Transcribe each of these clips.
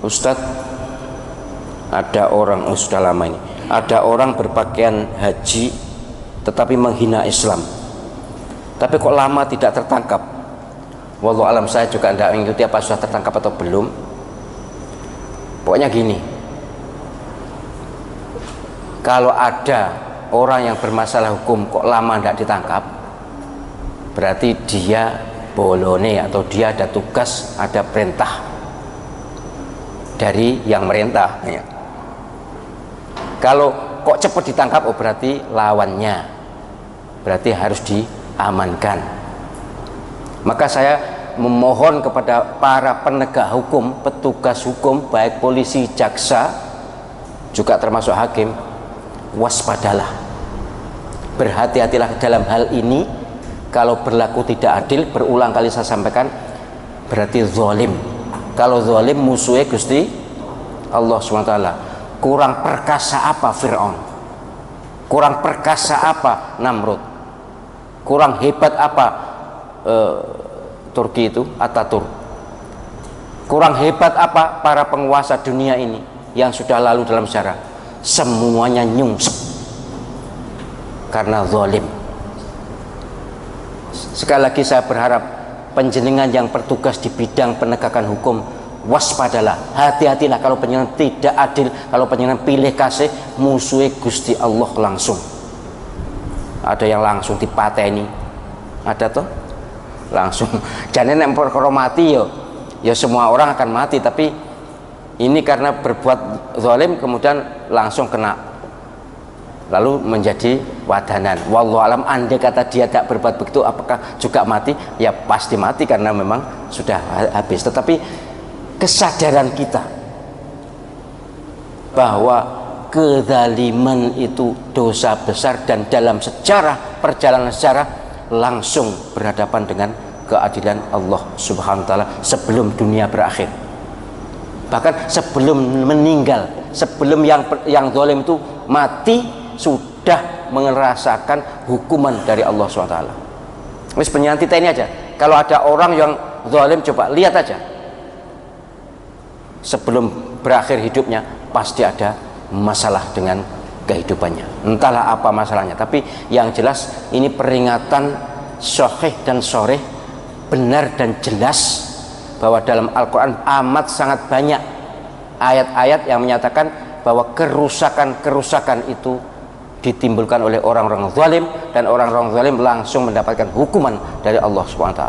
Ustadz, ada orang, sudah lama ini, ada orang berpakaian haji tetapi menghina Islam, tapi kok lama tidak tertangkap. Wallahu alam, saya juga tidak mengikuti apa sudah tertangkap atau belum. Pokoknya gini, kalau ada orang yang bermasalah hukum kok lama tidak ditangkap, berarti dia bolone atau dia ada tugas, ada perintah dari yang merintah ya. Kalau kok cepat ditangkap, oh berarti lawannya, berarti harus diamankan. Maka saya memohon kepada para penegak hukum, petugas hukum, baik polisi, jaksa, juga termasuk hakim, waspadalah, berhati-hatilah dalam hal ini. Kalau berlaku tidak adil, berulang kali saya sampaikan, berarti zalim. Kalau zalim musuhnya Gusti Allah SWT. Kurang perkasa apa Fir'aun? Kurang perkasa apa Namrud? Kurang hebat apa Turki itu, Ataturk? Kurang hebat apa para penguasa dunia ini yang sudah lalu dalam sejarah? Semuanya nyungsep karena zalim. Sekali lagi saya berharap panjenengan yang bertugas di bidang penegakan hukum, waspadalah, hati-hatilah kalau panjenengan tidak adil, kalau panjenengan pilih kasih musuhnya Gusti Allah langsung. Ada yang langsung dipateni, ada toh langsung. Jangan nek perkara mati ya semua orang akan mati, tapi ini karena berbuat zalim kemudian langsung kena, lalu menjadi wadanan. Wallahu alam, andai kata dia tak berbuat begitu apakah juga mati? Ya pasti mati karena memang sudah habis. Tetapi kesadaran kita bahwa kezaliman itu dosa besar, dan dalam sejarah, perjalanan sejarah langsung berhadapan dengan keadilan Allah Subhanahu wa taala sebelum dunia berakhir. Bahkan sebelum meninggal, sebelum yang zalim itu mati, sudah merasakan hukuman dari Allah SWT. Wis penyanti ini aja. Kalau ada orang yang zalim, coba lihat aja. Sebelum berakhir hidupnya pasti ada masalah dengan kehidupannya. Entahlah apa masalahnya, tapi yang jelas ini peringatan sahih dan sharih, benar dan jelas bahwa dalam Al-Quran amat sangat banyak ayat-ayat yang menyatakan bahwa kerusakan-kerusakan itu ditimbulkan oleh orang-orang zalim, dan orang-orang zalim langsung mendapatkan hukuman dari Allah SWT.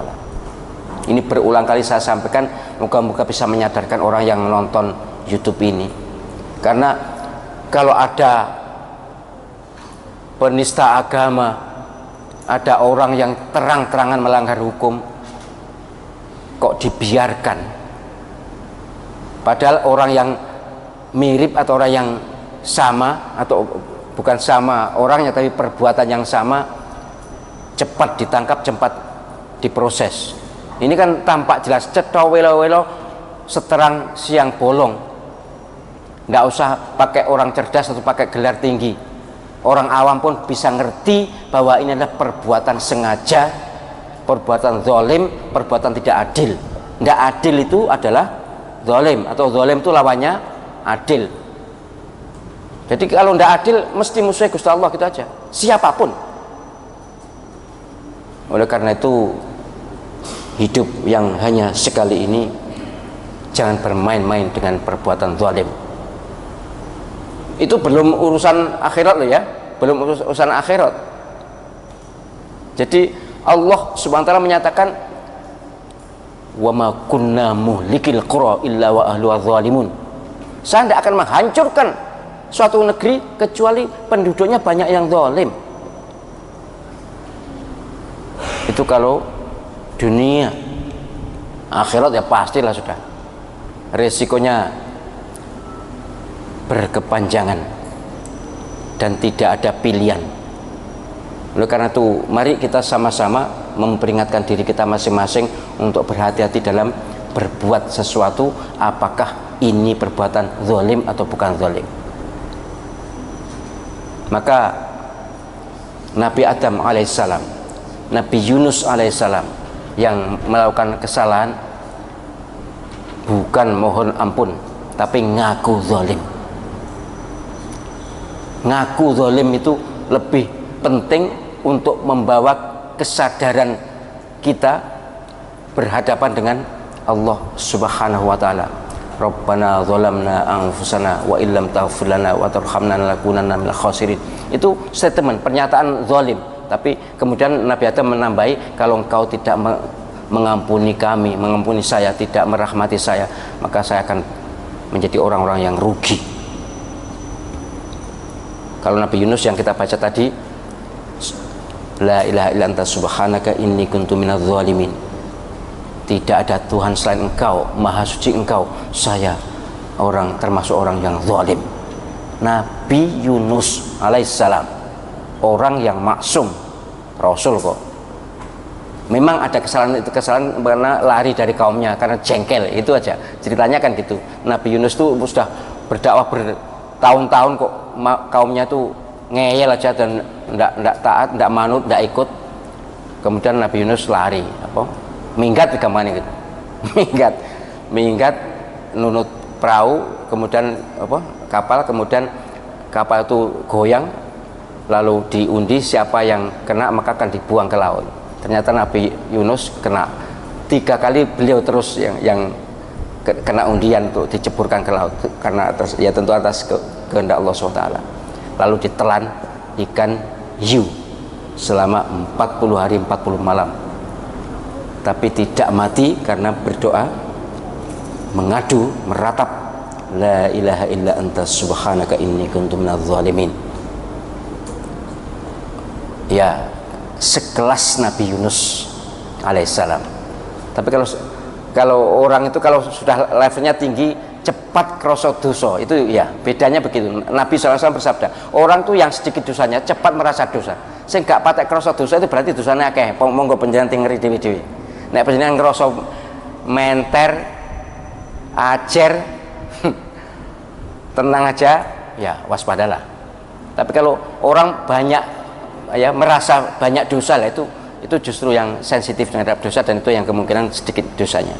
Ini berulang kali saya sampaikan, moga-moga bisa menyadarkan orang yang menonton YouTube ini. Karena kalau ada penista agama, ada orang yang terang-terangan melanggar hukum, kok dibiarkan, padahal orang yang mirip atau orang yang sama, atau bukan sama orangnya tapi perbuatan yang sama, cepat ditangkap, cepat diproses. Ini kan tampak jelas, cetha welo-welo seterang siang bolong. Nggak usah pakai orang cerdas atau pakai gelar tinggi, orang awam pun bisa ngerti bahwa ini adalah perbuatan sengaja, perbuatan zalim, perbuatan tidak adil. Tidak adil itu adalah zalim, atau zalim itu lawannya adil. Jadi kalau tidak adil mesti musuhnya Gusti Allah, gitu aja, siapapun. Oleh karena itu, hidup yang hanya sekali ini, jangan bermain-main dengan perbuatan zalim. Itu belum urusan akhirat loh ya, belum urusan akhirat. Jadi Allah Subhanahu wa taala menyatakan, wa ma kunna muhlikil qura illa wa ahluha zalimun. Saya tidak akan menghancurkan suatu negeri kecuali penduduknya banyak yang zalim. Itu kalau dunia. Akhirat ya pastilah sudah resikonya berkepanjangan dan tidak ada pilihan. Oleh karena itu, mari kita sama-sama memperingatkan diri kita masing-masing untuk berhati-hati dalam berbuat sesuatu, apakah ini perbuatan zalim atau bukan zalim. Maka Nabi Adam alaihissalam, Nabi Yunus alaihissalam yang melakukan kesalahan bukan mohon ampun, tapi ngaku zalim. Ngaku zalim itu lebih penting untuk membawa kesadaran kita berhadapan dengan Allah Subhanahu wa taala. Rabbana zalamna anfusana wa illam taghfir lana wa tarhamna lanakunanna minal khasirin. Itu statement, pernyataan zalim. Tapi kemudian Nabi Adam menambahi, kalau engkau tidak mengampuni kami, mengampuni saya, tidak merahmati saya, maka saya akan menjadi orang-orang yang rugi. Kalau Nabi Yunus yang kita baca tadi, la ilaha illa anta subhanaka inni kuntu minadz zalimin. Tidak ada Tuhan selain engkau, maha suci engkau, saya termasuk orang yang zalim. Nabi Yunus alaihissalam, orang yang maksum, Rasul kok. Memang ada kesalahan karena lari dari kaumnya, karena jengkel, itu aja ceritanya kan gitu. Nabi Yunus tuh sudah berdakwah bertahun-tahun kok, kaumnya tuh ngeyel aja dan enggak taat, enggak manut, enggak ikut. Kemudian Nabi Yunus lari, minggat di kamarnya gitu. minggat nunut perahu, kemudian kapal, kemudian kapal itu goyang, lalu diundi, siapa yang kena maka akan dibuang ke laut. Ternyata Nabi Yunus kena 3 kali, beliau terus yang kena undian untuk diceburkan ke laut, karena ya tentu atas kehendak Allah SWT. Lalu ditelan ikan hiu selama 40 hari 40 malam, tapi tidak mati karena berdoa, mengadu, meratap, la ilaha illa anta subhanaka inni kuntu minadz zalimin. Ya, sekelas Nabi Yunus alaihissalam. Tapi kalau orang itu kalau sudah levelnya tinggi, cepat kroso dosa, itu ya bedanya begitu. Nabi SAW bersabda, orang tuh yang sedikit dosanya cepat merasa dosa. Sing gak patek kroso dosa itu berarti dosanya akeh. Monggo panjenengan ngeri dewi-dewi. Nek panjenengan ngrasa menter, acer, tenang aja, ya waspadalah. Tapi kalau orang banyak ya merasa banyak dosa lah, itu justru yang sensitif terhadap dosa, dan itu yang kemungkinan sedikit dosanya.